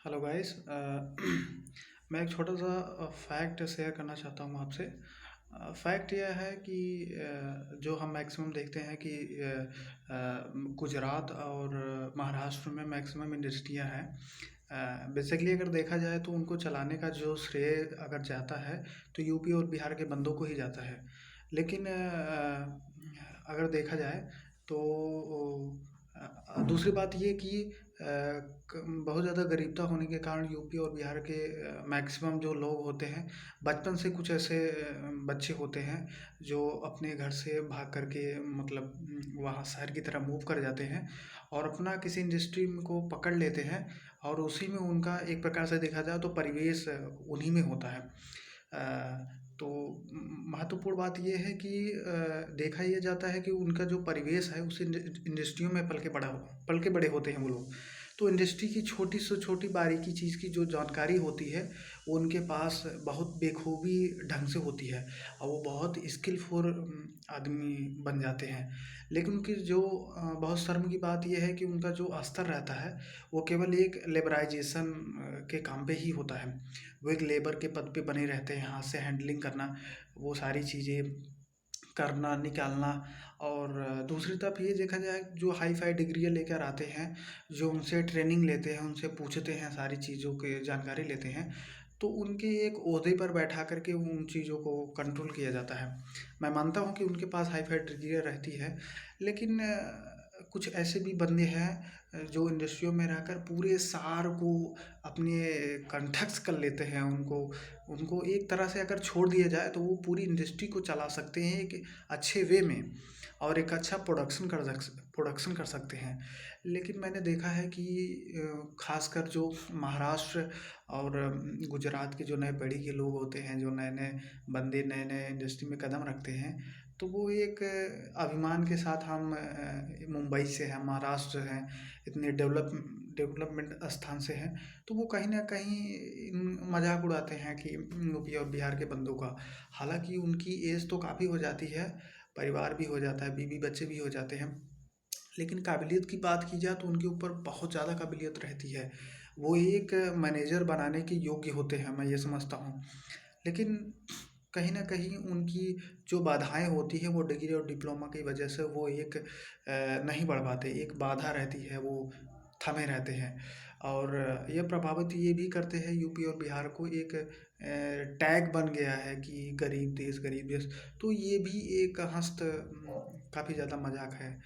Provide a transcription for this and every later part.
Hello guys. मैं एक छोटा सा फैक्ट शेयर करना चाहता हूँ आपसे। फैक्ट यह है कि जो हम मैक्सिमम देखते हैं कि गुजरात और महाराष्ट्र में मैक्सिमम इंडस्ट्रियाँ हैं। बेसिकली अगर देखा जाए तो उनको चलाने का जो श्रेय अगर जाता है तो यूपी और बिहार के बंदों को ही जाता है। लेकिन अगर देखा जाए तो दूसरी बात ये कि बहुत ज़्यादा गरीबता होने के कारण यूपी और बिहार के मैक्सिमम जो लोग होते हैं, बचपन से कुछ ऐसे बच्चे होते हैं जो अपने घर से भाग कर के मतलब वहाँ शहर की तरफ मूव कर जाते हैं और अपना किसी इंडस्ट्री को पकड़ लेते हैं और उसी में उनका एक प्रकार से देखा जाए तो परिवेश उन्हीं में होता है। तो महत्वपूर्ण बात ये है कि देखा ये जाता है कि उनका जो परिवेश है उस इंडस्ट्रियों में पल के बड़े होते हैं वो लोग। तो इंडस्ट्री की छोटी से छोटी बारीकी चीज़ की जो जानकारी होती है वो उनके पास बहुत बेखूबी ढंग से होती है और वो बहुत स्किलफुल आदमी बन जाते हैं। लेकिन उनकी जो बहुत शर्म की बात यह है कि उनका जो स्तर रहता है वो केवल एक लेबराइजेशन के काम पे ही होता है। वो एक लेबर के पद पे बने रहते हैं, हाथ से हैंडलिंग करना, वो सारी चीज़ें करना, निकालना। और दूसरी तरफ ये देखा जाए जो हाई-फाई डिग्रियाँ लेकर आते हैं, जो उनसे ट्रेनिंग लेते हैं, उनसे पूछते हैं, सारी चीज़ों की जानकारी लेते हैं, तो उनके एक ओहदे पर बैठा कर के उन चीज़ों को कंट्रोल किया जाता है। मैं मानता हूँ कि उनके पास हाई-फाई डिग्रियाँ रहती है, लेकिन कुछ ऐसे भी बंदे हैं जो इंडस्ट्रियों में रहकर पूरे सार को अपने कंठस्थ कर लेते हैं। उनको उनको एक तरह से अगर छोड़ दिया जाए तो वो पूरी इंडस्ट्री को चला सकते हैं एक अच्छे वे में और एक अच्छा प्रोडक्शन कर सकते हैं। लेकिन मैंने देखा है कि ख़ासकर जो महाराष्ट्र और गुजरात के जो नए पीढ़ी के लोग होते हैं, जो नए-नए बंदे नए-नए इंडस्ट्री में कदम रखते हैं, तो वो एक अभिमान के साथ हम मुंबई से हैं, महाराष्ट्र हैं, इतने डेवलपमेंट स्थान से हैं, तो वो कहीं न कहीं मज़ाक उड़ाते हैं कि यूपी और बिहार के बंदों का। हालाँकि उनकी एज तो काफ़ी हो जाती है, परिवार भी हो जाता है, बीवी-बच्चे भी हो जाते हैं, लेकिन काबिलियत की बात की जाए तो उनके ऊपर बहुत ज़्यादा काबिलियत रहती है। वो एक मैनेजर बनाने के योग्य होते हैं, मैं ये समझता हूँ। लेकिन कहीं न कहीं उनकी जो बाधाएँ होती हैं वो डिग्री और डिप्लोमा की वजह से वो एक नहीं बढ़ पाते, एक बाधा रहती है, वो थमे रहते हैं। और ये प्रभावित ये भी करते हैं यूपी और बिहार को एक टैग बन गया है कि गरीब देश। तो ये भी एक काफ़ी ज़्यादा मज़ाक है।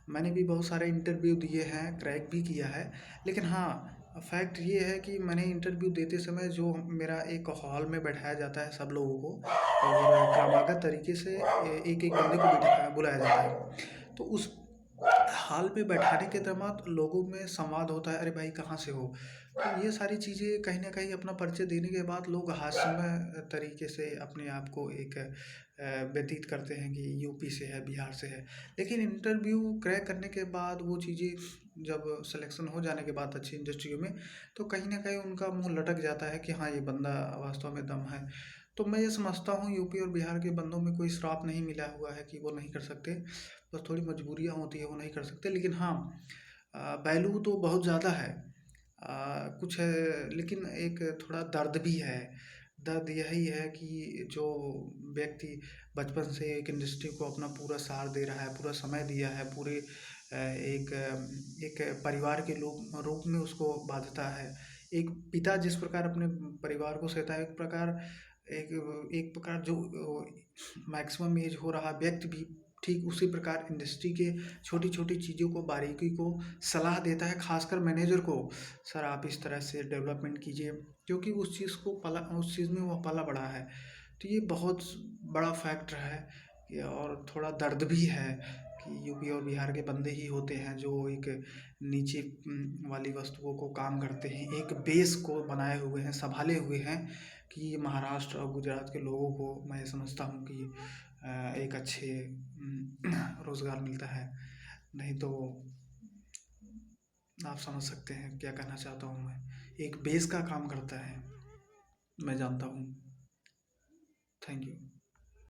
मैंने भी बहुत सारे इंटरव्यू दिए हैं, क्रैक भी किया है। लेकिन हाँ, फैक्ट ये है कि मैंने इंटरव्यू देते समय जो मेरा एक हॉल में बैठाया जाता है सब लोगों को और क्रमागत तरीके से एक-एक बंदे को बुलाया जाता है। तो उस हॉल पे बैठाने के दमाद लोगों में संवाद होता है, "अरे भाई कहाँ से हो?" तो ये सारी चीज़ें कहीं न कहीं अपना परिचय देने के बाद लोग हास्यमय तरीके से अपने आप को एक व्यतीत करते हैं कि यूपी से है, बिहार से है। लेकिन इंटरव्यू क्रैक करने के बाद वो चीज़ें जब सिलेक्शन हो जाने के बाद अच्छी इंडस्ट्रियों में, तो कहीं न कहीं उनका मुँह लटक जाता है कि हाँ, ये बंदा वास्तव में दम है। तो मैं ये समझता हूँ यूपी और बिहार के बंदों में कोई श्राप नहीं मिला हुआ है कि वो नहीं कर सकते। बस थोड़ी मजबूरियाँ होती हैं, वो नहीं कर सकते। लेकिन हाँ, वैल्यू तो बहुत ज़्यादा है। कुछ लेकिन एक थोड़ा दर्द भी है। दर्द यही है कि जो व्यक्ति बचपन से एक इंडस्ट्री को अपना पूरा साथ दे रहा है, पूरा समय दिया है, पूरे एक परिवार के रूप में उसको बाँधता है। एक पिता जिस प्रकार अपने परिवार को सहता है, एक एक प्रकार जो मैक्सिमम एज हो रहा व्यक्ति भी ठीक उसी प्रकार इंडस्ट्री के छोटी-छोटी चीज़ों को, बारीकी को सलाह देता है, ख़ासकर मैनेजर को। सर आप इस तरह से डेवलपमेंट कीजिए, क्योंकि उस चीज़ में वो पला-बड़ा है। तो ये बहुत बड़ा फैक्टर है और थोड़ा दर्द भी है कि यूपी और बिहार के बंदे ही होते हैं जो एक नीचे वाली वस्तुओं को काम करते हैं, एक बेस को बनाए हुए हैं, सँभाले हुए हैं कि महाराष्ट्र और गुजरात के लोगों को मैं समझता हूँ कि एक अच्छे रोज़गार मिलता है। नहीं तो आप समझ सकते हैं क्या कहना चाहता हूँ मैं। एक बेस का काम करता है, मैं जानता हूँ। Thank you.